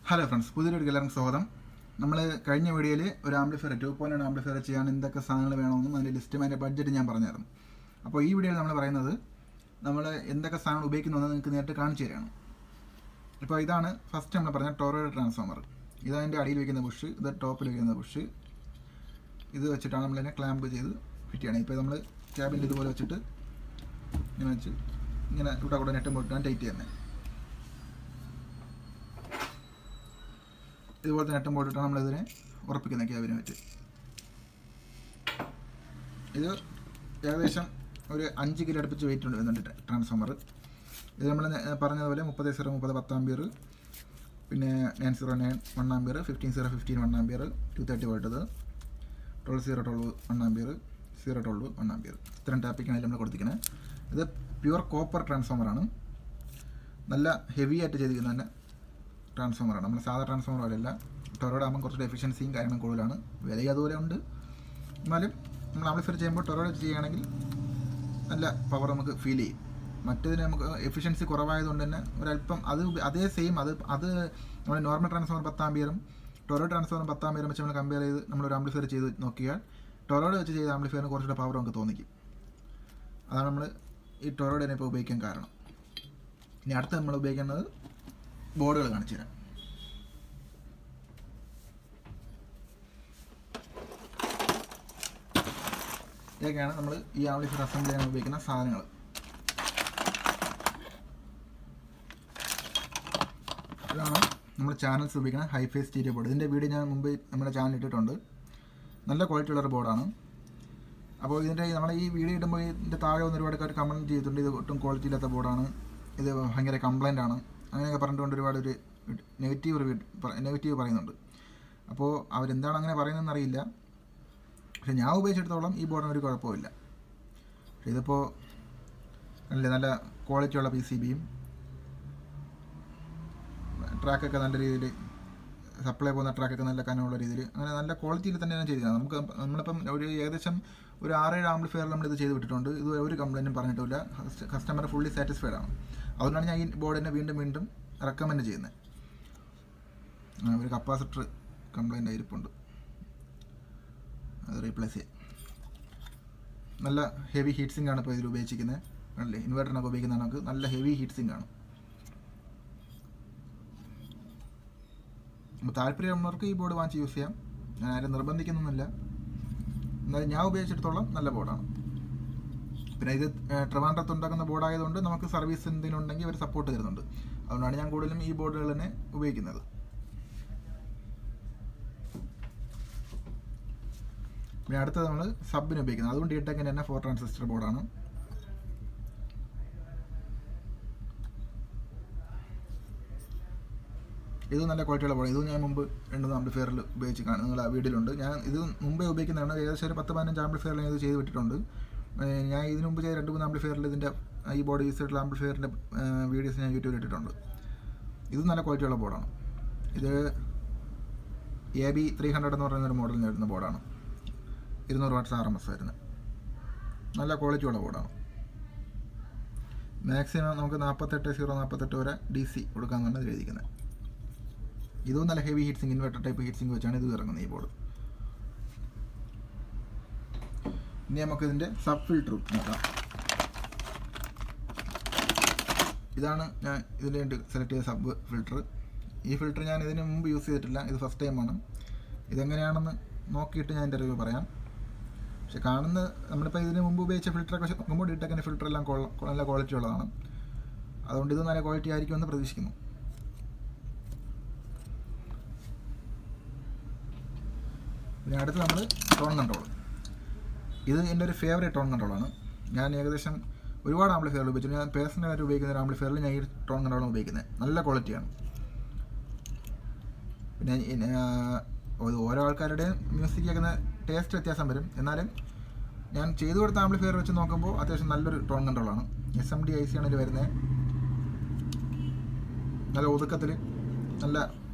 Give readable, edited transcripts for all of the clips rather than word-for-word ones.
Hello friends, പുതിയൊരു എല്ലാവർക്കും സ്വാഗതം. നമ്മൾ കഴിഞ്ഞ വീഡിയോയിൽ ഒരു ആംപ്ലിഫയർ 2.1 ആംപ്ലിഫയർ ചെയ്യാൻ എന്തൊക്കെ സാധനങ്ങൾ വേണമെന്നും അതിൻ്റെ ലിസ്റ്റും അതിൻ്റെ ബഡ്ജറ്റ് ഞാൻ പറഞ്ഞായിരുന്നു. അപ്പോൾ ഈ വീഡിയോയിൽ നമ്മൾ പറയുന്നത് നമ്മൾ എന്തൊക്കെ സാധനങ്ങൾ ഉപയോഗിക്കുന്നതെന്ന് നിങ്ങൾക്ക് നേരിട്ട് കാണിച്ചു തരാണ്. ഇപ്പോൾ ഇതാണ് ഫസ്റ്റ് നമ്മൾ പറഞ്ഞ ടോറോയിഡ് ട്രാൻസ്ഫോമർ. ഇതതിൻ്റെ അടിയിൽ വയ്ക്കുന്ന ബുഷ്, ഇത് ടോപ്പിൽ വയ്ക്കുന്ന ബുഷ്. ഇത് വെച്ചിട്ടാണ് നമ്മളതിനെ ക്ലാമ്പ് ചെയ്ത് ഫിറ്റ് ചെയ്യണം. ഇപ്പോൾ നമ്മൾ ക്യാബിൻ്റെ ഇതുപോലെ വെച്ചിട്ട് ഇങ്ങനെ വെച്ച് ഇങ്ങനെ ഇവിടെ കൂടെ നെട്ടും പൊട്ടാൻ ടൈറ്റ് ചെയ്യുന്നത്. ഇതുപോലത്തെ നെട്ടും പോയിട്ടാണ് നമ്മളിതിനെ ഉറപ്പിക്കുന്നത് ക്യാബിനെ വെച്ച്. ഇത് ഏകദേശം ഒരു 5 കിലോ അടുപ്പിച്ച് വെയിറ്റ് ഉണ്ട് വരുന്നുണ്ട് ട്രാൻസ്ഫോമർ. ഇത് നമ്മൾ പറഞ്ഞതുപോലെ 30-0-30 10 ആമ്പിയർ, പിന്നെ 909 1 ampere, 15-0-15 1 ampere, 230 volt, 12-0-12 1 ampere, 0-12 1 ampere. ഇത്രയും ടാപ്പിക്കാണ് നമ്മൾ കൊടുത്തിരിക്കുന്നത്. ഇത് പ്യുവർ കോപ്പർ ട്രാൻസ്ഫോമറാണ്. നല്ല ഹെവി ആയിട്ട് ചെയ്തിരിക്കുന്ന തന്നെ ട്രാൻസ്ഫോമറാണ്. നമ്മൾ സാധാ ട്രാൻസ്ഫോമർ പോലെയല്ല. ടൊറോയുടെ ആകുമ്പോൾ കുറച്ച് എഫിഷ്യൻസിയും കാര്യങ്ങളും കൂടുതലാണ്. വിലയും അതുപോലെ ഉണ്ട്. എന്നാലും നമ്മൾ ആംപ്ലിഫയർ ചെയ്യുമ്പോൾ ടൊറോയുടെ ചെയ്യുകയാണെങ്കിൽ നല്ല പവർ നമുക്ക് ഫീൽ ചെയ്യും. മറ്റേതിന് നമുക്ക് എഫിഷ്യൻസി കുറവായതുകൊണ്ട് തന്നെ ഒരല്പം അതേ സെയിം അത് നമ്മൾ നോർമൽ ട്രാൻസ്ഫോമർ 10 ആമ്പിയറും ടൊറോ ട്രാൻസ്ഫോമർ 10 ആമ്പിയറും വെച്ച് നമ്മൾ കമ്പയർ ചെയ്ത് നമ്മളൊരു ആംപ്ലിഫയർ ചെയ്ത് നോക്കിയാൽ ടൊറോയുടെ വെച്ച് ചെയ്ത ആംപ്ലിഫയറിന് കുറച്ചുകൂടെ പവർ നമുക്ക് തോന്നിക്കും. അതാണ് നമ്മൾ ഈ ടൊറോയുടെ തന്നെ ഇപ്പോൾ ഉപയോഗിക്കാൻ കാരണം. ഇനി അടുത്ത് നമ്മൾ ഉപയോഗിക്കുന്നത് ബോർഡുകൾ കാണിച്ചു തരാം. ഇതൊക്കെയാണ് നമ്മൾ ഈ ആംപ്ലിഫയർ അസംബ്ലി ചെയ്യാൻ ഉപയോഗിക്കുന്ന സാധനങ്ങൾ. ഇതാണ് നമ്മൾ ചാനൽസ് ഉപയോഗിക്കുന്ന ഹൈഫൈ സ്റ്റീരിയോ ബോർഡ്. ഇതിൻ്റെ വീഡിയോ ഞാൻ മുമ്പ് നമ്മുടെ ചാനൽ ഇട്ടിട്ടുണ്ട്. നല്ല ക്വാളിറ്റി ഉള്ളൊരു ബോർഡാണ്. അപ്പോൾ ഇതിൻ്റെ നമ്മൾ ഈ വീഡിയോ ഇടുമ്പോൾ ഇതിൻ്റെ താഴെ ഒന്ന് ഒരുപാട് പേര് കമൻറ്റ് ചെയ്തിട്ടുണ്ട്, ഇത് ഒട്ടും ക്വാളിറ്റി ഇല്ലാത്ത ബോർഡാണ്, ഇത് ഭയങ്കര കംപ്ലൈൻ്റ് ആണ്, അങ്ങനെയൊക്കെ പറഞ്ഞിട്ടുണ്ട്. ഒരുപാട് ഒരു നെഗറ്റീവ് പറയുന്നുണ്ട്. അപ്പോൾ അവരെന്താണ് അങ്ങനെ പറയുന്നതെന്ന് അറിയില്ല. പക്ഷെ ഞാൻ ഉപയോഗിച്ചിടത്തോളം ഈ ബോർഡിന് ഒരു കുഴപ്പമില്ല. പക്ഷെ ഇതിപ്പോൾ നല്ല ക്വാളിറ്റിയുള്ള PCBയും ട്രാക്കൊക്കെ നല്ല രീതിയിൽ സപ്ലൈ പോകുന്ന ട്രാക്കൊക്കെ നല്ല കനമുള്ള രീതിയിൽ അങ്ങനെ നല്ല ക്വാളിറ്റിയിൽ തന്നെയാണ് ചെയ്തിരിക്കുന്നത്. നമ്മളിപ്പം ഏകദേശം ഒരു 6-7 ആംപ്ലിഫയറിൽ നമ്മളിത് ചെയ്ത് വിട്ടിട്ടുണ്ട്. ഇത് ഒരു കംപ്ലൈൻറ്റും പറഞ്ഞിട്ടില്ല. കസ്റ്റമർ ഫുള്ളി സാറ്റിസ്ഫൈഡ് ആണ്. അതുകൊണ്ടാണ് ഞാൻ ഈ ബോർഡിനെ വീണ്ടും റെക്കമെൻഡ് ചെയ്യുന്നത്. ഒരു കപ്പാസിറ്റർ കംപ്ലൈൻ്റ് ആയിരിപ്പുണ്ട്, അത് റീപ്ലേസ് ചെയ്യാം. നല്ല ഹെവി ഹീറ്റ് സിങ്ക് ആണ് ഇപ്പോൾ ഇതിൽ ഉപയോഗിച്ചിരിക്കുന്നത്. അല്ലേ, ഇൻവേർട്ടറിനൊക്കെ ഉപയോഗിക്കുന്ന നമുക്ക് നല്ല ഹെവി ഹീറ്റ് സിങ്ക് ആണ്. അപ്പോൾ താല്പര്യമുള്ളവർക്ക് ഈ ബോർഡ് വാങ്ങിച്ച് യൂസ് ചെയ്യാം. ഞാൻ ആരും നിർബന്ധിക്കുന്നൊന്നുമില്ല. എന്നാലും ഞാൻ ഉപയോഗിച്ചിടത്തോളം നല്ല ബോർഡാണ്. പിന്നെ ഇത് ട്രിവാൻഡ്രത്ത് ഉണ്ടാക്കുന്ന ബോർഡായതുകൊണ്ട് നമുക്ക് സർവീസ് എന്തെങ്കിലും ഉണ്ടെങ്കിൽ അവർ സപ്പോർട്ട് തരുന്നുണ്ട്. അതുകൊണ്ടാണ് ഞാൻ കൂടുതലും ഈ ബോർഡുകൾ തന്നെ ഉപയോഗിക്കുന്നത്. പിന്നെ അടുത്തത് നമ്മൾ സബിന് ഉപയോഗിക്കുന്നത്, അതുകൊണ്ട് DTECൻ്റെ തന്നെ 4 ട്രാൻസിസ്റ്റർ ബോർഡാണ്. ഇത് നല്ല ക്വാളിറ്റിയുള്ള ബോർഡ്. ഇത് ഞാൻ മുമ്പ് 2 ആംപ്ലിഫയറിൽ ഉപയോഗിച്ച് നിങ്ങൾ ആ വീഡിയോയിലുണ്ട്. ഞാൻ ഇത് മുമ്പേ ഉപയോഗിക്കുന്നതാണ്. ഏകദേശം ഒരു 10-15 ആംപ്ലിഫയറിൽ ഞാൻ ഇത് ചെയ്ത് വിട്ടിട്ടുണ്ട്. ഞാൻ ഇതിനു മുമ്പ് ചെയ്ത 2-3 ആംപ്ലിഫയറിൽ ഇതിൻ്റെ ഈ ബോർഡ് യൂസ് ചെയ്തിട്ടുള്ള ആംപ്ലിഫയറിൻ്റെ വീഡിയോസ് ഞാൻ യൂട്യൂബിൽ ഇട്ടിട്ടുണ്ട്. ഇത് നല്ല ക്വാളിറ്റിയുള്ള ബോർഡാണ്. ഇത് AB 300 എന്ന് പറയുന്നൊരു മോഡലിന് വരുന്ന ബോർഡാണ്. 200 വാട്ട്സ് RMS വരുന്നത് നല്ല ക്വാളിറ്റിയുള്ള ബോർഡാണ്. മാക്സിമം നമുക്ക് 48-0-48 വരെ DC കൊടുക്കാമെന്നാണ് ഇത് എഴുതിക്കുന്നത്. ഇതും നല്ല heavy heat sink, inverter type heat sink വെച്ചാണ് ഇത് ഇറങ്ങുന്നത് ഈ ബോർഡ്. ഇനി നമുക്ക് ഇതിൻ്റെ സബ് ഫിൽറ്ററും നോക്കാം. ഇതാണ് ഞാൻ ഇതിന് വേണ്ടി സെലക്ട് ചെയ്ത സബ് ഫിൽറ്റർ. ഈ ഫിൽറ്റർ ഞാൻ ഇതിന് മുമ്പ് യൂസ് ചെയ്തിട്ടില്ല, ഇത് ഫസ്റ്റ് ടൈമാണ്. ഇതെങ്ങനെയാണെന്ന് നോക്കിയിട്ട് ഞാൻ എൻ്റെ റിവ്യൂ പറയാം. പക്ഷെ നമ്മളിപ്പോൾ ഇതിന് മുമ്പ് ഉപയോഗിച്ച ഫിൽറ്ററൊക്കെ വെച്ച് നോക്കുമ്പോൾ DTECൻ്റെ ഫിൽറ്റർ എല്ലാം നല്ല ക്വാളിറ്റി ഉള്ളതാണ്. അതുകൊണ്ട് ഇത് നല്ല ക്വാളിറ്റി ആയിരിക്കുമെന്ന് പ്രതീക്ഷിക്കുന്നു. പിന്നെ അടുത്ത് നമ്മൾ ടോൺ കൺട്രോൾ. ഇത് എൻ്റെ ഒരു ഫേവറേറ്റ് ടോൺ കൺട്രോളാണ്. ഞാൻ ഏകദേശം ഒരുപാട് ആംപ്ലിഫയറുകൾ ഉപയോഗിച്ചു. ഞാൻ പേഴ്സണലായിട്ട് ഉപയോഗിക്കുന്ന ഒരു ആംപ്ലിഫയറിൽ ഞാൻ ഈ ടോൺ കൺട്രോളാണ് ഉപയോഗിക്കുന്നത്. നല്ല ക്വാളിറ്റിയാണ്. പിന്നെ ഓരോ ആൾക്കാരുടെയും മ്യൂസിക് കേൾക്കുന്ന ടേസ്റ്റ് വ്യത്യാസം വരും. എന്നാലും ഞാൻ ചെയ്തു കൊടുത്ത ആംപ്ലിഫയർ വെച്ച് നോക്കുമ്പോൾ അത്യാവശ്യം നല്ലൊരു ടോൺ കൺട്രോളാണ്. SMD IC ആണ് ഇതിൽ വരുന്നത്. നല്ല ഒതുക്കത്തിൽ നല്ല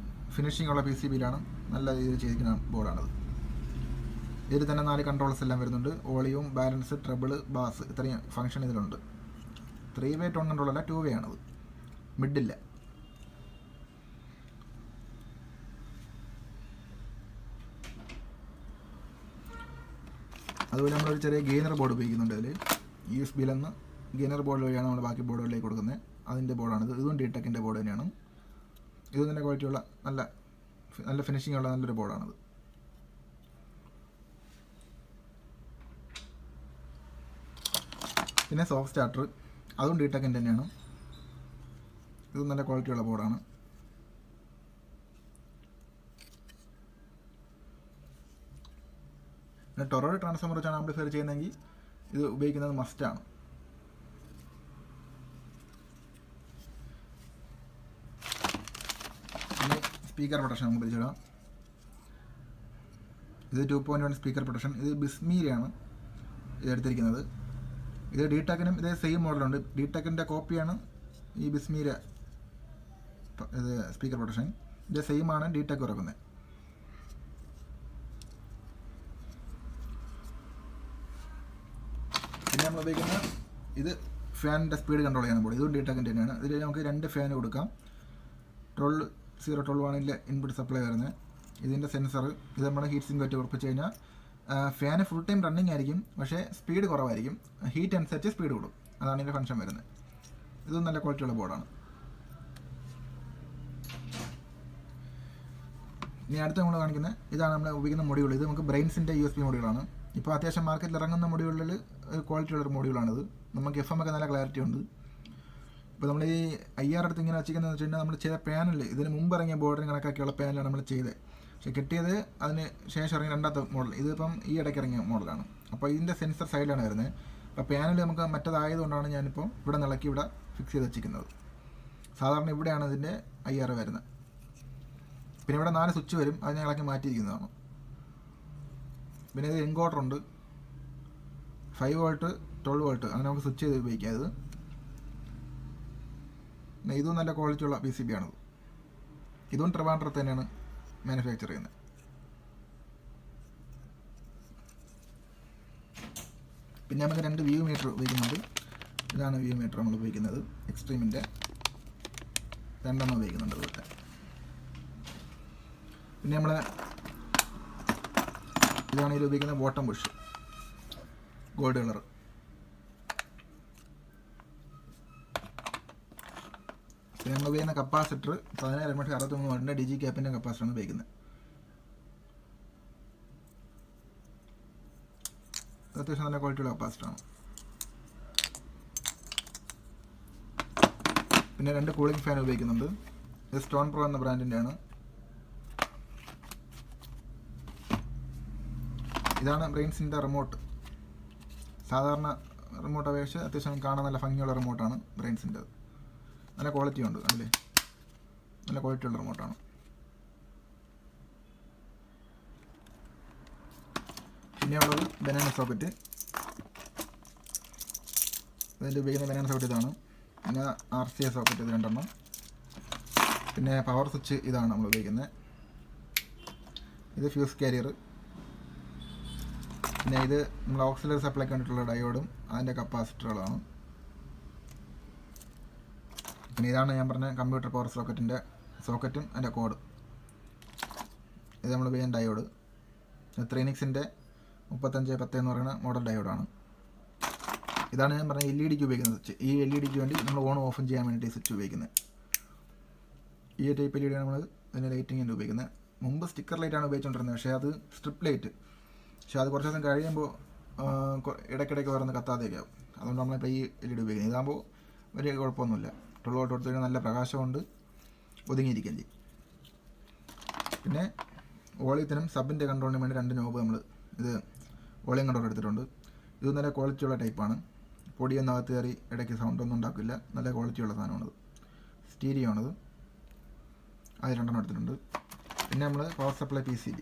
ഫിനിഷിംഗ് ഉള്ള PCBയിലാണ് നല്ല രീതിയിൽ ചെയ്തിരിക്കുന്ന ബോർഡാണത്. ഇതിൽ തന്നെ 4 കൺട്രോൾസ് എല്ലാം വരുന്നുണ്ട്. വോളിയം, ബാലൻസ്, ട്രബിൾ, ബാസ്, ഇത്രയും ഫംഗ്ഷൻ ഇതിലുണ്ട്. 3 വേ ടോൺ കൺട്രോൾ അല്ല, 2 വേ ആണത്. മിഡില്ല. അതുപോലെ നമ്മളൊരു ചെറിയ ഗെയിനർ ബോർഡ് ഉപയോഗിക്കുന്നുണ്ട് അതിൽ. USB-യിൽ നിന്ന് ഗെയിനർ ബോർഡ് വഴിയാണ് നമ്മൾ ബാക്കി ബോർഡുകളിലേക്ക് കൊടുക്കുന്നത്. അതിൻ്റെ ബോർഡാണിത്. ഇതും DTECൻ്റെ ബോർഡ് തന്നെയാണ്. ഇത് നല്ല ക്വാളിറ്റിയുള്ള നല്ല ഫിനിഷിംഗ് ഉള്ള നല്ലൊരു ബോർഡാണിത്. പിന്നെ സോഫ്റ്റ് സ്റ്റാർട്ടർ, അതും DTECൻ്റെ തന്നെയാണ്. ഇതും നല്ല ക്വാളിറ്റിയുള്ള ബോർഡാണ്. പിന്നെ ടൊറോയ്ഡ് ട്രാൻസ്ഫോമർ വെച്ചാണ് ആംപ്ലിഫയർ ചെയ്യുന്നതെങ്കിൽ ഇത് ഉപയോഗിക്കുന്നത് മസ്റ്റാണ്. പിന്നെ സ്പീക്കർ പ്രൊട്ടക്ഷൻ നമുക്ക് പരിചയപ്പെടാം. ഇത് 2.1 സ്പീക്കർ പ്രൊട്ടക്ഷൻ. ഇത് ബിസ്മീരയാണ് ഇതെടുത്തിരിക്കുന്നത്. ഇത് DTECനും ഇതേ സെയിം മോഡലുണ്ട്. DTECൻ്റെ കോപ്പിയാണ് ഈ ബിസ്മീര ഇത് സ്പീക്കർ പ്രൊട്ടക്ഷൻ. ഇത് സെയിമാണ് DTEC ഇറക്കുന്നത്. പിന്നെ നമ്മൾ ഉപയോഗിക്കുന്ന ഇത് ഫാനിൻ്റെ സ്പീഡ് കൺട്രോൾ ചെയ്യാൻ ബോർഡ്. ഇതും DTECൻ്റെ തന്നെയാണ്. ഇതിൽ നമുക്ക് 2 ഫാൻ കൊടുക്കാം. 12 വാണിൻ്റെ ഇൻപുട്ട് സപ്ലൈ വരുന്നത്. ഇതിൻ്റെ സെൻസർ, ഇത് നമ്മുടെ ഹീറ്റ് സിങ്ക് വെച്ച് ഉറപ്പിച്ച് കഴിഞ്ഞാൽ ഫാന് ഫുൾ ടൈം റണ്ണിങ് ആയിരിക്കും, പക്ഷേ സ്പീഡ് കുറവായിരിക്കും. ഹീറ്റ് അനുസരിച്ച് സ്പീഡ് കൂടും. അതാണ് ഇതിൻ്റെ ഫംഗ്ഷൻ വരുന്നത്. ഇതും നല്ല ക്വാളിറ്റിയുള്ള ബോർഡാണ്. ഇനി അടുത്ത് നമ്മൾ കാണിക്കുന്നത് ഇതാണ് നമ്മൾ ഉപയോഗിക്കുന്ന മൊഡ്യൂൾ. ഇത് നമുക്ക് ബ്രെയിൻസിൻ്റെ USB മൊഡ്യൂളാണ്. ഇപ്പോൾ അത്യാവശ്യം മാർക്കറ്റിൽ ഇറങ്ങുന്ന മൊഡ്യൂളിൽ ക്വാളിറ്റി ഉള്ളൊരു മൊഡ്യൂളാണിത്. നമുക്ക് FM ഒക്കെ നല്ല ക്ലാരിറ്റി ഉണ്ട്. ഇപ്പോൾ നമ്മൾ ഈ IR അടുത്ത് ഇങ്ങനെ വെച്ചിരിക്കുന്നതെന്ന് വെച്ച് കഴിഞ്ഞാൽ നമ്മൾ ചെയ്ത പാനൽ, ഇതിന് മുമ്പ് ഇറങ്ങിയ ബോർഡിന് കണക്കാക്കിയുള്ള പാനലാണ് നമ്മൾ ചെയ്തത്. പക്ഷേ കിട്ടിയത് അതിന് ശേഷം ഇറങ്ങിയ രണ്ടാമത്തെ മോഡൽ. ഇതിപ്പം ഈ ഇടയ്ക്ക് ഇറങ്ങിയ മോഡലാണ്. അപ്പോൾ ഇതിൻ്റെ സെൻസർ സൈഡിലാണ് വരുന്നത്. അപ്പോൾ പാനൽ നമുക്ക് മറ്റേതായതുകൊണ്ടാണ് ഞാനിപ്പോൾ ഇവിടെ നിളക്കി ഇവിടെ ഫിക്സ് ചെയ്ത് വെച്ചിരിക്കുന്നത്. സാധാരണ ഇവിടെയാണ് ഇതിൻ്റെ IR വരുന്നത്. പിന്നെ ഇവിടെ 4 സ്വിച്ച് വരും, അത് ഞാൻ ഇളക്കി മാറ്റിയിരിക്കുന്നതാണ്. പിന്നെ ഇത് എൻകോഡറുണ്ട്. 5 വോൾട്ട് 12 വോൾട്ട് അങ്ങനെ നമുക്ക് സ്വിച്ച് ചെയ്ത് ഉപയോഗിക്കാം. ഇത് ഇതും നല്ല ക്വാളിറ്റിയുള്ള PCB ആണിത്. ഇതും ട്രിവാൻഡ്രത്ത് തന്നെയാണ് മാനുഫാക്ചർ ചെയ്യുന്നത്. പിന്നെ നമുക്ക് 2 വ്യൂ മീറ്റർ ഉപയോഗിക്കുന്നുണ്ട്. ഇതാണ് വ്യൂ മീറ്റർ നമ്മൾ ഉപയോഗിക്കുന്നത്. എക്സ്ട്രീമിൻ്റെ 2 ഉപയോഗിക്കുന്നുണ്ട് അതുപോലെ. പിന്നെ നമ്മൾ ഇതാണ് ഇതിൽ ഉപയോഗിക്കുന്ന ബോട്ടം ബുഷ്, ഗോൾഡ് കളർ. പിന്നെ നമ്മൾ ഉപയോഗിക്കുന്ന കപ്പാസിറ്റർ 1763 വാട്ടിൻ്റെ DG ക്യാപ്പിൻ്റെ കപ്പാസിറ്ററാണ് ഉപയോഗിക്കുന്നത്. അത്യാവശ്യം നല്ല ക്വാളിറ്റിയുള്ള കപ്പാസിറ്ററാണ്. പിന്നെ 2 കൂളിംഗ് ഫാൻ ഉപയോഗിക്കുന്നുണ്ട്. ഇത് സ്റ്റോൺ പ്രോ എന്ന ബ്രാൻഡിൻ്റെയാണ്. ഇതാണ് ബ്രെയിൻസിൻ്റെ റിമോട്ട്. സാധാരണ റിമോട്ട് അപേക്ഷിച്ച് അത്യാവശ്യം കാണാൻ നല്ല ഭംഗിയുള്ള റിമോട്ടാണ് ബ്രെയിൻസിൻ്റെ. നല്ല ക്വാളിറ്റി ഉണ്ട്, അല്ലേ? നല്ല ക്വാളിറ്റിയുള്ള റിമോട്ടാണ്. പിന്നെ ഉള്ളത് ബനാന സോക്കറ്റ്. ഇതിൻ്റെ ഉപയോഗിക്കുന്ന ബനാന സോക്കറ്റ് ഇതാണ്. പിന്നെ RCA സോക്കറ്റ് ഇത് 2. പിന്നെ പവർ സ്വിച്ച് ഇതാണ് നമ്മൾ ഉപയോഗിക്കുന്നത്. ഇത് ഫ്യൂസ് കാരിയർ. പിന്നെ ഇത് നമ്മൾ ഓക്സിലറി സപ്ലൈക്ക് വേണ്ടിയിട്ടുള്ള ഡയോഡും അതിൻ്റെ കപ്പാസിറ്ററുകളാണ്. പിന്നെ ഇതാണ് ഞാൻ പറഞ്ഞ കമ്പ്യൂട്ടർ പവർ സോക്കറ്റിൻ്റെ സോക്കറ്റും അതിൻ്റെ കോഡ്. ഇത് നമ്മൾ ഉപയോഗിക്കുന്ന ഡയോഡ് ത്രീനിക്സിൻ്റെ 3510 എന്ന് പറയുന്ന മോഡൽ ഡയോഡാണ്. ഇതാണ് ഞാൻ പറഞ്ഞ LED-ക്ക് ഉപയോഗിക്കുന്ന സ്വിച്ച്. ഈ LED-ക്ക് വേണ്ടി നമ്മൾ ഓൺ ഓഫും ചെയ്യാൻ വേണ്ടി സ്വിച്ച് ഉപയോഗിക്കുന്നത്. ഈ ടൈപ്പ് LED ആണ് നമ്മൾ അതിൻ്റെ ലൈറ്റിങ്ങിൻ്റെ ഉപയോഗിക്കുന്നത്. മുമ്പ് സ്റ്റിക്കർ ലൈറ്റാണ് ഉപയോഗിച്ചുകൊണ്ടിരുന്നത്, പക്ഷേ അത് സ്ട്രിപ്പ് ലൈറ്റ്. പക്ഷേ അത് കുറച്ച് ദിവസം കഴിയുമ്പോൾ ഇടയ്ക്കിടയ്ക്ക് വരുന്ന കത്താതെയൊക്കെ ആവും. അതുകൊണ്ട് നമ്മളിപ്പോൾ ഈ LED ഉപയോഗിക്കുന്നത്. ഇതാകുമ്പോൾ വലിയ കുഴപ്പമൊന്നുമില്ല. 12 വോൾട്ട് കൊടുത്തു കഴിഞ്ഞാൽ നല്ല പ്രകാശമുണ്ട്, ഒതുങ്ങിയിരിക്കുകയും ചെയ്യും. പിന്നെ വോളിയത്തിനും സബിൻ്റെ കൺട്രോളിനും വേണ്ടി 2 നോബ് നമ്മൾ ഇത് വോളിയം കൺട്രോൾ എടുത്തിട്ടുണ്ട്. ഇത് നല്ല ക്വാളിറ്റിയുള്ള ടൈപ്പാണ്. പൊടിയൊന്നും അകത്ത് കയറി ഇടയ്ക്ക് സൗണ്ടൊന്നും ഉണ്ടാക്കില്ല. നല്ല ക്വാളിറ്റിയുള്ള സാധനമാണത്. സ്റ്റീരിയോ ആണത്. അത് 2 എടുത്തിട്ടുണ്ട്. പിന്നെ നമ്മൾ പവർ സപ്ലൈ PCB.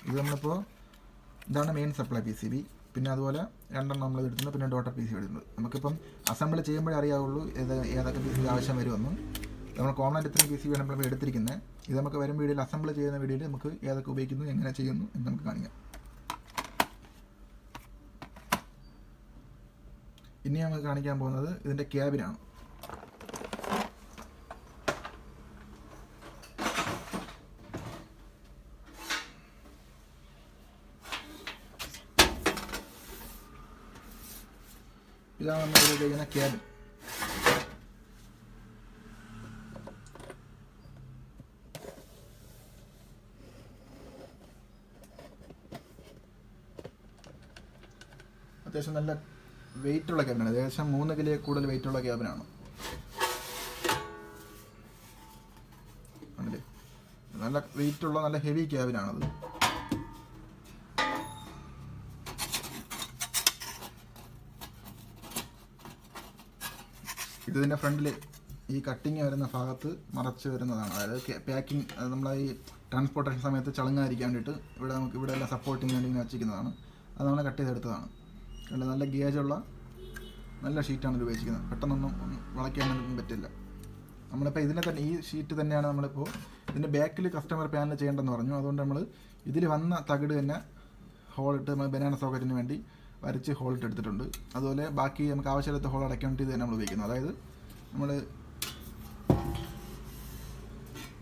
ഇത് നമ്മളിപ്പോൾ ഇതാണ് മെയിൻ സപ്ലൈ PCB. പിന്നെ അതുപോലെ 2 നമ്മൾ എടുത്തിട്ടുണ്ട്. പിന്നെ ഡോട്ടർ PCB എടുത്തിട്ടുണ്ട്. നമുക്കിപ്പം അസംബിൾ ചെയ്യുമ്പോഴേ അറിയാവുള്ളൂ ഏതൊക്കെ PCB ആവശ്യം വരുമെന്ന്. നമ്മൾ കോമൺ ആയിട്ട് ഇത്രയും PCB ആണ് നമ്മൾ എടുത്തിരിക്കുന്നത്. ഇത് നമുക്ക് വരും വീഡിയോയിൽ അസംബിൾ ചെയ്യുന്ന വീഡിയോയിൽ നമുക്ക് ഏതൊക്കെ ഉപയോഗിക്കുന്നു, എങ്ങനെ ചെയ്യുന്നു എന്ന് നമുക്ക് കാണിക്കാം. ഇനി നമുക്ക് കാണിക്കാൻ പോകുന്നത് ഇതിൻ്റെ ക്യാബിനാണ്. ഇതാണ് നമ്മൾ ഉപയോഗിക്കുന്ന ക്യാബിൻ. അത്യാവശ്യം നല്ല വെയിറ്റുള്ള ക്യാബിനാണ്. ഏകദേശം 3 കിലോ കൂടുതൽ വെയിറ്റുള്ള ക്യാബിനാണ്. ആണല്ലേ, നല്ല വെയിറ്റുള്ള നല്ല ഹെവി ക്യാബിനാണത്. ഇതിൻ്റെ ഫ്രണ്ടിൽ ഈ കട്ടിങ് വരുന്ന ഭാഗത്ത് മറച്ച് വരുന്നതാണ്. അതായത് പാക്കിങ് നമ്മൾ ഈ ട്രാൻസ്പോർട്ടേഷൻ സമയത്ത് ചളങ്ങാതിരിക്കാൻ വേണ്ടിയിട്ട് ഇവിടെ എല്ലാം സപ്പോർട്ടിങ് വേണ്ടി ഇങ്ങനെ വച്ചിരിക്കുന്നതാണ്. അത് നമ്മൾ കട്ട് ചെയ്തെടുത്തതാണ്. നല്ല ഗേജുള്ള നല്ല ഷീറ്റാണ് ഇത് ഉപയോഗിച്ചിരിക്കുന്നത്. പെട്ടെന്നൊന്നും വളയ്ക്കാനൊന്നും പറ്റില്ല. നമ്മളിപ്പോൾ ഇതിനെ തന്നെ ഈ ഷീറ്റ് തന്നെയാണ് നമ്മളിപ്പോൾ ഇതിൻ്റെ ബാക്കിൽ കസ്റ്റമർ പാനൽ ചെയ്യേണ്ടതെന്ന് പറഞ്ഞു. അതുകൊണ്ട് നമ്മൾ ഇതിൽ വന്ന തകിട് തന്നെ ഹോളിട്ട് നമ്മൾ ബനാന സോക്കറ്റിന് വേണ്ടി വരച്ച് ഹോളിട്ട് എടുത്തിട്ടുണ്ട്. അതുപോലെ ബാക്കി നമുക്ക് ആവശ്യമില്ലാത്ത ഹോൾ അടയ്ക്കാൻ വേണ്ടി ഇത് തന്നെ നമ്മൾ ഉപയോഗിക്കുന്നത്. അതായത് നമ്മൾ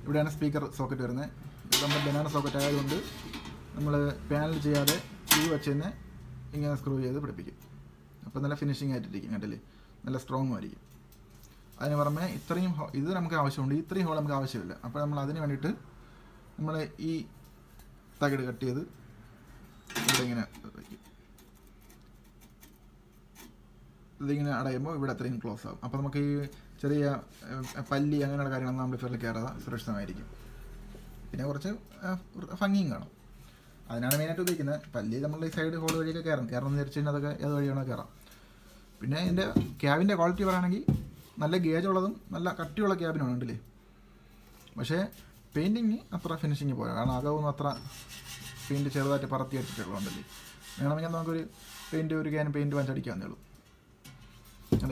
ഇവിടെയാണ് സ്പീക്കർ സോക്കറ്റ് വരുന്നത്. ഇത് നമ്മൾ ബനാന സോക്കറ്റ് ആയതുകൊണ്ട് നമ്മൾ പാനൽ ചെയ്യാതെ ഈ വെച്ച് തന്നെ ഇങ്ങനെ സ്ക്രൂ ചെയ്ത് പിടിപ്പിക്കും. അപ്പോൾ നല്ല ഫിനിഷിംഗ് ആയിട്ടിരിക്കും. കണ്ടില്ലേ, നല്ല സ്ട്രോങ്ങും ആയിരിക്കും. അതിന് പുറമെ ഇത്രയും ഇത് നമുക്ക് ആവശ്യമുണ്ട്, ഇത്രയും ഹോൾ നമുക്ക് ആവശ്യമില്ല. അപ്പോൾ നമ്മൾ അതിന് വേണ്ടിയിട്ട് നമ്മൾ ഈ തകിട് കട്ട് ചെയ്ത് ഇവിടെ ഇങ്ങനെ വയ്ക്കും. ഇതിങ്ങനെ അടയുമ്പോൾ ഇവിടെ അത്രയും ക്ലോസ് ആകും. അപ്പോൾ നമുക്ക് ഈ ചെറിയ പല്ലി അങ്ങനെയുള്ള കാര്യങ്ങളൊന്നും ആംപ്ലിഫയറിൽ കയറാതെ സുരക്ഷിതമായിരിക്കും. പിന്നെ കുറച്ച് ഭംഗിയും കാണും. അതിനാണ് മെയിനായിട്ട് ഉപയോഗിക്കുന്നത്. പല്ലി നമ്മൾ ഈ സൈഡ് ഹോൾ വഴിയൊക്കെ കയറണം വിചാരിച്ചു കഴിഞ്ഞാൽ അതൊക്കെ ഏത് വഴിയാണോ കയറാം. പിന്നെ ഇതിൻ്റെ ക്യാബിൻ്റെ ക്വാളിറ്റി പറയുകയാണെങ്കിൽ നല്ല ഗേജുള്ളതും നല്ല കട്ടിയുള്ള ക്യാബിനാണ് ഉണ്ടല്ലേ. പക്ഷേ പെയിൻറ്റിങ് അത്ര ഫിനിഷിങ് പോരാ. കാരണം അകമൊന്നും അത്ര പെയിൻറ്റ് ചെറുതായിട്ട് പറത്തി അടിച്ചിട്ടുള്ളതുകൊണ്ടല്ലേ. വേണമെങ്കിൽ നമുക്കൊരു ഒരു ക്യാൻ പെയിൻറ്റ് വാങ്ങിച്ചടിക്കാവുന്നേ ഉള്ളൂ.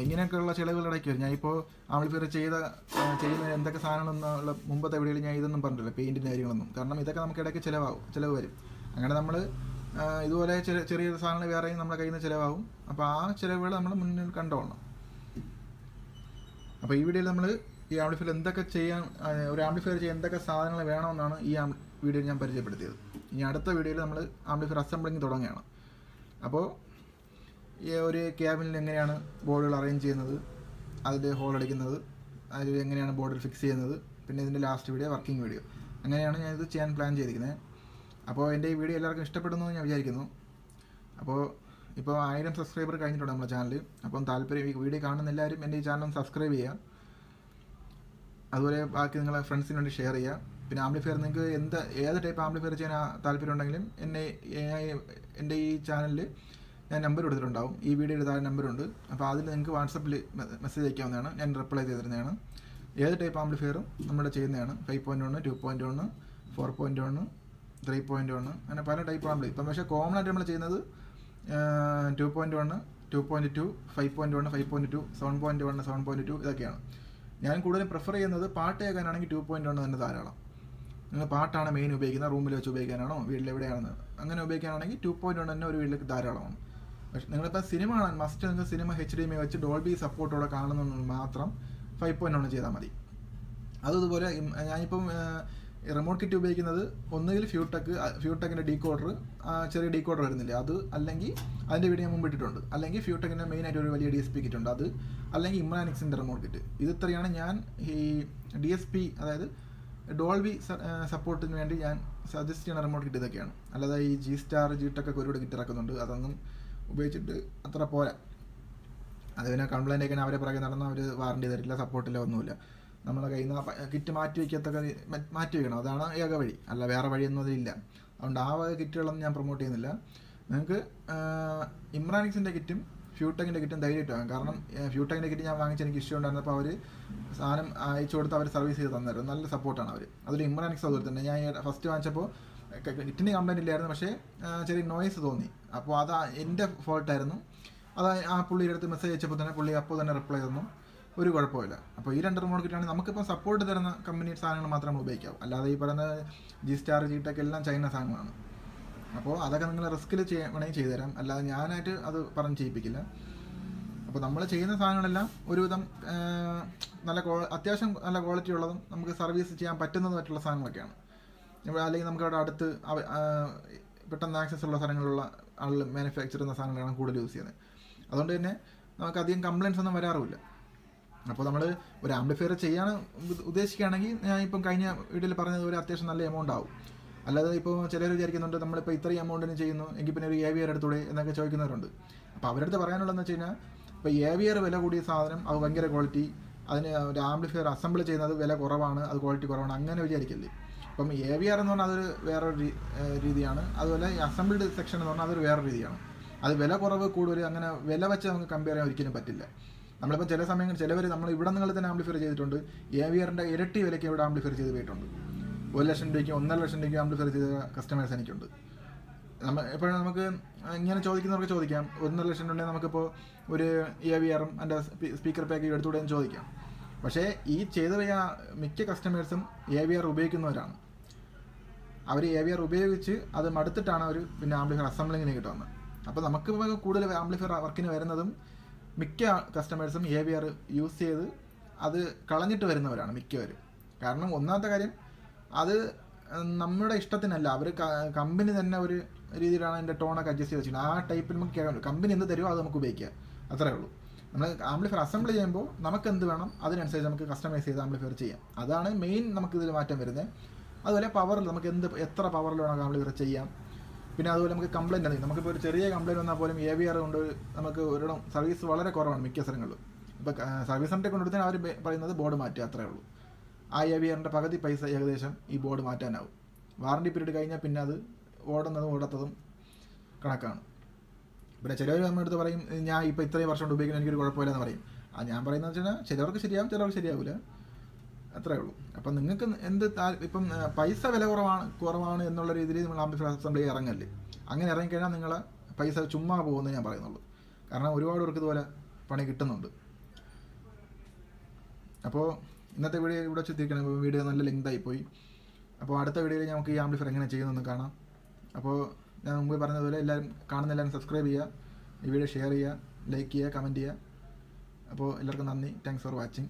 ഇങ്ങനെയൊക്കെയുള്ള ചിലവുകൾ ഇടയ്ക്ക് വരും. ഞാനിപ്പോൾ ആംപ്ലിഫയർ ചെയ്യുന്ന എന്തൊക്കെ സാധനങ്ങളെന്നുള്ള മുമ്പത്തെ വീഡിയോയിൽ ഞാൻ ഇതൊന്നും പറഞ്ഞിട്ടില്ല, പെയിൻറ്റിൻ്റെ കാര്യങ്ങളൊന്നും. കാരണം ഇതൊക്കെ നമുക്ക് ഇടയ്ക്ക് ചിലവ് വരും. അങ്ങനെ നമ്മൾ ഇതുപോലെ ചെറിയ സാധനങ്ങൾ വേറെയും നമ്മുടെ കയ്യിൽ നിന്ന് ചിലവാകും. അപ്പോൾ ആ ചിലവുകൾ നമ്മൾ മുന്നിൽ കണ്ടോളണം. അപ്പോൾ ഈ വീഡിയോയിൽ നമ്മൾ ഈ ആംപ്ലിഫയർ എന്തൊക്കെ ചെയ്യാൻ, ഒരു ആംപ്ലിഫയർ ചെയ്യാൻ എന്തൊക്കെ സാധനങ്ങൾ വേണമെന്നാണ് ഈ വീഡിയോയിൽ ഞാൻ പരിചയപ്പെടുത്തിയത്. ഇനി അടുത്ത വീഡിയോയിൽ നമ്മൾ ആംപ്ലിഫയർ അസംബ്ലിങ് തുടങ്ങുകയാണ്. അപ്പോൾ ഈ ഒരു ക്യാബിനിൽ എങ്ങനെയാണ് ബോർഡുകൾ അറേഞ്ച് ചെയ്യുന്നത്, അതിൽ ഹോൾ അടിക്കുന്നത്, അതിൽ എങ്ങനെയാണ് ബോർഡിൽ ഫിക്സ് ചെയ്യുന്നത്, പിന്നെ ഇതിൻ്റെ ലാസ്റ്റ് വീഡിയോ വർക്കിംഗ് വീഡിയോ, അങ്ങനെയാണ് ഞാനിത് ചെയ്യാൻ പ്ലാൻ ചെയ്തിരിക്കുന്നത്. അപ്പോൾ എൻ്റെ ഈ വീഡിയോ എല്ലാവർക്കും ഇഷ്ടപ്പെടുന്നു എന്ന് ഞാൻ വിചാരിക്കുന്നു. അപ്പോൾ ഇപ്പോൾ 1000 സബ്സ്ക്രൈബർ കഴിഞ്ഞിട്ടുണ്ട് നമ്മുടെ ചാനൽ. അപ്പം താല്പര്യം ഈ വീഡിയോ കാണുന്ന എല്ലാവരും എൻ്റെ ഈ ചാനൽ സബ്സ്ക്രൈബ് ചെയ്യുക. അതുപോലെ ബാക്കി നിങ്ങളെ ഫ്രണ്ട്സിന് വേണ്ടി ഷെയർ ചെയ്യുക. പിന്നെ ആംപ്ലിഫയർ നിങ്ങൾക്ക് ഏത് ടൈപ്പ് ആംപ്ലിഫയർ ചെയ്യാൻ താല്പര്യം ഉണ്ടെങ്കിലും എൻ്റെ ഈ ചാനലിൽ ഞാൻ നമ്പർ കൊടുത്തിട്ടുണ്ടാവും. ഈ വീഡിയോയിൽ താഴെ നമ്പറുണ്ട്. അപ്പോൾ അതിൽ നിങ്ങൾക്ക് വാട്സപ്പിൽ മെസ്സേജ് അയക്കാവുന്നതാണ്. ഞാൻ റിപ്ലൈ ചെയ്തിരുന്നതാണ്. ഏത് ടൈപ്പ് ആംപ്ലിഫയറും നമ്മുടെ ചെയ്യുന്നതാണ്. 5.1, 2.1, 4.1, 3.1, അങ്ങനെ പല ടൈപ്പ് ആംപ്ലി. ഇപ്പം പക്ഷേ കോമൺ ആയിട്ട് നമ്മൾ ചെയ്യുന്നത് 2.1, 2.2, 5.1, 5.2, 7.1, 7.2 ഇതൊക്കെയാണ്. ഞാൻ കൂടുതലും പ്രിഫർ ചെയ്യുന്നത് പാട്ട് കേൾക്കാനാണെങ്കിൽ 2.1 തന്നെ ധാരാളം. നിങ്ങൾ പാട്ടാണ് മെയിൻ ഉപയോഗിക്കുന്നത്, റൂമിൽ വെച്ച് ഉപയോഗിക്കാനാണോ വീട്ടിലെവിടെയാണെന്ന് അങ്ങനെ ഉപയോഗിക്കാനാണെങ്കിൽ 2.1 തന്നെ ഒരു വീട്ടിലേക്ക് ധാരാളമാണ്. പക്ഷേ നിങ്ങളിപ്പോൾ സിനിമ കാണാൻ മസ്റ്റ് നിങ്ങൾക്ക് സിനിമ HDMI വെച്ച് ഡോൾബി സപ്പോർട്ടോടെ കാണുന്നതെന്ന് മാത്രം 5.1 ചെയ്താൽ മതി. അതുപോലെ ഞാനിപ്പം റിമോട്ട് കിറ്റ് ഉപയോഗിക്കുന്നത് ഒന്നുകിൽ ഫ്യൂടെക്കിൻ്റെ ഡീകോഡർ, ചെറിയ ഡീകോഡർ വരുന്നില്ലേ അത്, അല്ലെങ്കിൽ അതിൻ്റെ വീഡിയോ ഞാൻ മുമ്പ് ഇട്ടിട്ടുണ്ട്. അല്ലെങ്കിൽ ഫ്യൂടെക്കിൻ്റെ മെയിനായിട്ട് ഒരു വലിയ DSP കിറ്റ് ഉണ്ട് അത്, അല്ലെങ്കിൽ ഇമ്രാനിക്സിൻ്റെ റിമോട്ട് കിറ്റ്. ഇത് ഇത്രയാണ് ഞാൻ ഈ DSP അതായത് ഡോൾബി സപ്പോർട്ടിന് വേണ്ടി ഞാൻ സജസ്റ്റ് ചെയ്യുന്ന റിമോട്ട് കിറ്റ് ഇതൊക്കെയാണ്. അല്ലാതെ ഈ G-Star, G-Tech ഒക്കെ ഒരുപാട് കിറ്റ് ഇറക്കുന്നുണ്ട്. അതൊന്നും ഉപയോഗിച്ചിട്ട് അത്ര പോരാ. അത് പിന്നെ കംപ്ലൈൻ്റ് ഒക്കെ അവരെ പുറകെ നടന്നാൽ അവർ വാറണ്ടി തരില്ല, സപ്പോർട്ടില്ല, ഒന്നുമില്ല. നമ്മളെ കയ്യിൽ നിന്ന് കിറ്റ് മാറ്റി വയ്ക്കണം. അതാണ് ഏക വഴി, അല്ല വേറെ വഴിയൊന്നും അതിലില്ല. അതുകൊണ്ട് ആ വക കിറ്റുകളൊന്നും ഞാൻ പ്രൊമോട്ട് ചെയ്യുന്നില്ല. നിങ്ങൾക്ക് ഇമ്രാനിക്സിൻ്റെ കിറ്റും ഫ്യൂടെക്കിൻ്റെ കിറ്റും ധൈര്യമായിട്ട് വാങ്ങാം. കാരണം ഫ്യൂടെക്കിൻ്റെ കിറ്റ് ഞാൻ വാങ്ങിച്ച് എനിക്ക് ഇഷ്യൂ ഉണ്ടായിരുന്നപ്പോൾ അവർ സാധനം അയച്ചു കൊടുത്ത് അവർ സർവീസ് ചെയ്ത് തന്നായിരുന്നു. നല്ല സപ്പോർട്ടാണ് അവർ. അതിൽ ഇമ്രാനിക്സ് അതുപോലെ തന്നെ ഞാൻ ഫസ്റ്റ് വാങ്ങിച്ചപ്പോൾ കിറ്റിന് കംപ്ലൈൻറ്റ് ഇല്ലായിരുന്നു, പക്ഷേ ചെറിയ നോയ്സ് തോന്നി. അപ്പോൾ അത് എൻ്റെ ഫോൾട്ടായിരുന്നു. അത് ആ പുള്ളിയുടെ അടുത്ത് മെസ്സേജ് അയച്ചപ്പോൾ തന്നെ പുള്ളി അപ്പോൾ തന്നെ റിപ്ലൈ തന്നു, ഒരു കുഴപ്പമില്ല. അപ്പോൾ ഈ 2 റിമോട്ട് കിറ്റാണെങ്കിൽ നമുക്കിപ്പോൾ സപ്പോർട്ട് തരുന്ന കമ്പനി സാധനങ്ങൾ മാത്രമേ നമ്മൾ ഉപയോഗിക്കാവൂ. അല്ലാതെ ഈ പറയുന്ന G-Star, G-Tech എല്ലാം ചൈന സാധനങ്ങളാണ്. അപ്പോൾ അതൊക്കെ നിങ്ങൾ റിസ്കിൽ വേണമെങ്കിൽ ചെയ്തു തരാം, അല്ലാതെ ഞാനായിട്ട് അത് പറഞ്ഞ് ചെയ്യിപ്പിക്കില്ല. അപ്പോൾ നമ്മൾ ചെയ്യുന്ന സാധനങ്ങളെല്ലാം ഒരുവിധം അത്യാവശ്യം നല്ല ക്വാളിറ്റി ഉള്ളതും നമുക്ക് സർവീസ് ചെയ്യാൻ പറ്റുന്നതുമായിട്ടുള്ള സാധനങ്ങളൊക്കെയാണ്. അല്ലെങ്കിൽ നമുക്ക് അവിടെ അടുത്ത് പെട്ടെന്ന് ആക്സസ് ഉള്ള സ്ഥലങ്ങളിലുള്ള ആളുകൾ മാനുഫാക്ചർ ചെയ്യുന്ന സാധനങ്ങളാണ് കൂടുതൽ യൂസ് ചെയ്യുന്നത്. അതുകൊണ്ട് തന്നെ നമുക്ക് അധികം കംപ്ലയിൻസ് ഒന്നും വരാറുമില്ല. അപ്പോൾ നമ്മൾ ഒരു ആംപ്ലിഫയർ ചെയ്യാൻ ഉദ്ദേശിക്കുകയാണെങ്കിൽ ഞാൻ ഇപ്പം കഴിഞ്ഞ വീഡിയോയിൽ പറഞ്ഞതുപോലെ അത്യാവശ്യം നല്ല എമൗണ്ട് ആവും. അല്ലാതെ ഇപ്പോൾ ചിലർ വിചാരിക്കുന്നുണ്ട് നമ്മളിപ്പോൾ ഇത്രയും എമൗണ്ടിന് ചെയ്യുന്നു എങ്കിൽ പിന്നെ ഒരു AVR എടുത്തൂടെ എന്നൊക്കെ ചോദിക്കുന്നവരുണ്ട്. അപ്പോൾ അവരുടെ അടുത്ത് പറയാനുള്ളതെന്ന് വെച്ച് കഴിഞ്ഞാൽ ഇപ്പോൾ AVR വില കൂടിയ സാധനം, അത് ഭയങ്കര ക്വാളിറ്റി, അതിന് ഒരു ആംപ്ലിഫയർ അസംബിൾ ചെയ്യുന്നത് വില കുറവാണ്, അത് ക്വാളിറ്റി കുറവാണ്, അങ്ങനെ വിചാരിക്കല്ലേ. അപ്പം AVR എന്ന് പറഞ്ഞാൽ അതൊരു വേറൊരു രീതിയാണ്. അതുപോലെ ഈ അസംബിൾഡ് സെക്ഷൻ എന്ന് പറഞ്ഞാൽ അതൊരു വേറൊരു രീതിയാണ്. അത് വില കുറവ് കൂടുതൽ അങ്ങനെ വില വെച്ച് നമുക്ക് കമ്പയർ ചെയ്യാൻ ഒരിക്കലും പറ്റില്ല. നമ്മളിപ്പോൾ ചില സമയങ്ങളിൽ ചിലവർ നമ്മൾ ഇവിടെ നിങ്ങൾ തന്നെ ആംപ്ലിഫയർ ചെയ്തിട്ടുണ്ട്, AVRൻ്റെ ഇരട്ടി വിലയ്ക്ക് ഇവിടെ ആംപ്ലിഫയർ ചെയ്ത് പോയിട്ടുണ്ട്. 1 ലക്ഷം രൂപയ്ക്ക് 1.5 ലക്ഷം രൂപയ്ക്ക് ആംപ്ലിഫയർ ചെയ്ത കസ്റ്റമേഴ്സ് എനിക്കുണ്ട്. എപ്പോഴും നമുക്ക് ഇങ്ങനെ ചോദിക്കുന്നവർക്ക് ചോദിക്കാം, 1.5 ലക്ഷം രൂപ നമുക്കിപ്പോൾ ഒരു AVRും അതിൻ്റെ സ്പീക്കർ പാക്കേജ് എടുത്തുകൂടെ എന്ന് ചോദിക്കാം. പക്ഷേ ഈ ചെയ്തു പോയ മിക്ക കസ്റ്റമേഴ്സും AVR ഉപയോഗിക്കുന്നവരാണ്. അവർ AVR ഉപയോഗിച്ച് അത് മടുത്തിട്ടാണ് അവർ പിന്നെ ആംപ്ലിഫയർ അസംബ്ലിങ്ങിന് കിട്ടുന്നത്. അപ്പോൾ നമുക്ക് കൂടുതൽ ആംപ്ലിഫയർ വർക്കിന് വരുന്നതും മിക്ക കസ്റ്റമേഴ്സും AVR യൂസ് ചെയ്ത് അത് കളഞ്ഞിട്ട് വരുന്നവരാണ് മിക്കവരും. കാരണം ഒന്നാമത്തെ കാര്യം, അത് നമ്മുടെ ഇഷ്ടത്തിനല്ല, അവർ കമ്പനി തന്നെ ഒരു രീതിയിലാണ് അതിൻ്റെ ടോണൊക്കെ അഡ്ജസ്റ്റ് ചെയ്ത് വെച്ചിട്ടുണ്ട്. ആ ടൈപ്പിൽ നമുക്ക് കേൾക്കാൻ പറ്റും. കമ്പനി എന്ത് തരുമോ അത് നമുക്ക് ഉപയോഗിക്കാം, അത്രേ ഉള്ളൂ. നമ്മൾ ആംപ്ലിഫയർ അസംബിൾ ചെയ്യുമ്പോൾ നമുക്ക് എന്ത് വേണം അതിനനുസരിച്ച് നമുക്ക് കസ്റ്റമൈസ് ചെയ്ത് ആംപ്ലിഫയർ ചെയ്യാം. അതാണ് മെയിൻ നമുക്കിതിൽ മാറ്റം വരുന്നത്. അതുപോലെ പവറിൽ നമുക്ക് എത്ര പവറിൽ വേണം ആംപ്ലിഫയർ ചെയ്യാം. പിന്നെ അതുപോലെ നമുക്ക് കംപ്ലയിൻ്റ് ആണെങ്കിൽ നമുക്കിപ്പോൾ ഒരു ചെറിയ കംപ്ലയിൻറ്റ് വന്നാൽ പോലും AVR കൊണ്ട് നമുക്ക് ഒരിടം സർവീസ് വളരെ കുറവാണ് മിക്ക സ്ഥലങ്ങളിലും. ഇപ്പോൾ സർവീസ് സെൻ്ററിൽ കൊണ്ടുകൊടുത്താൽ അവർ പറയുന്നത് ബോർഡ് മാറ്റുക, അത്രേ ഉള്ളൂ. ആ AVRൻ്റെ പകുതി പൈസ ഏകദേശം ഈ ബോർഡ് മാറ്റാനാവും. വാറണ്ടി പീരീഡ് കഴിഞ്ഞാൽ പിന്നെ അത് ഓടാത്തതും കണക്കാണ്. പിന്നെ ചിലവർ നമ്മുടെ അടുത്ത് പറയും, ഞാൻ ഇപ്പോൾ ഇത്രയും വർഷം കൊണ്ട് ഉപയോഗിക്കുന്ന എനിക്കൊരു കുഴപ്പമില്ലെന്ന് പറയും. ഞാൻ പറയുന്നത് വെച്ച് കഴിഞ്ഞാൽ ചിലവർക്ക് ശരിയാവും, ചിലവർക്ക് ശരിയാവില്ല, അത്രേ ഉള്ളൂ. അപ്പം നിങ്ങൾക്ക് ഇപ്പം പൈസ വില കുറവാണ് എന്നുള്ള രീതിയിൽ നിങ്ങൾ ആംപ്ലിഫയർ അസംബ്ലി ഇറങ്ങല്ലേ. അങ്ങനെ ഇറങ്ങിക്കഴിഞ്ഞാൽ നിങ്ങളെ പൈസ ചുമ്മാ പോകുമെന്ന് ഞാൻ പറയുന്നുള്ളൂ. കാരണം ഒരുപാട് പേർക്ക് ഇതുപോലെ പണി കിട്ടുന്നുണ്ട്. അപ്പോൾ ഇന്നത്തെ വീഡിയോ ഇവിടെ വെച്ചെത്തിക്കണം. വീഡിയോ നല്ല ലെങ്തായിപ്പോയി. അപ്പോൾ അടുത്ത വീഡിയോയിൽ നമുക്ക് ഈ ആംപ്ലിഫയർ എങ്ങനെ ചെയ്യുന്നതെന്ന് കാണാം. അപ്പോൾ ഞാൻ മുമ്പ് പറഞ്ഞതുപോലെ എല്ലാവരും സബ്സ്ക്രൈബ് ചെയ്യുക, ഈ വീഡിയോ ഷെയർ ചെയ്യുക, ലൈക്ക് ചെയ്യുക, കമൻറ്റ് ചെയ്യുക. അപ്പോൾ എല്ലാവർക്കും നന്ദി. Thanks for watching.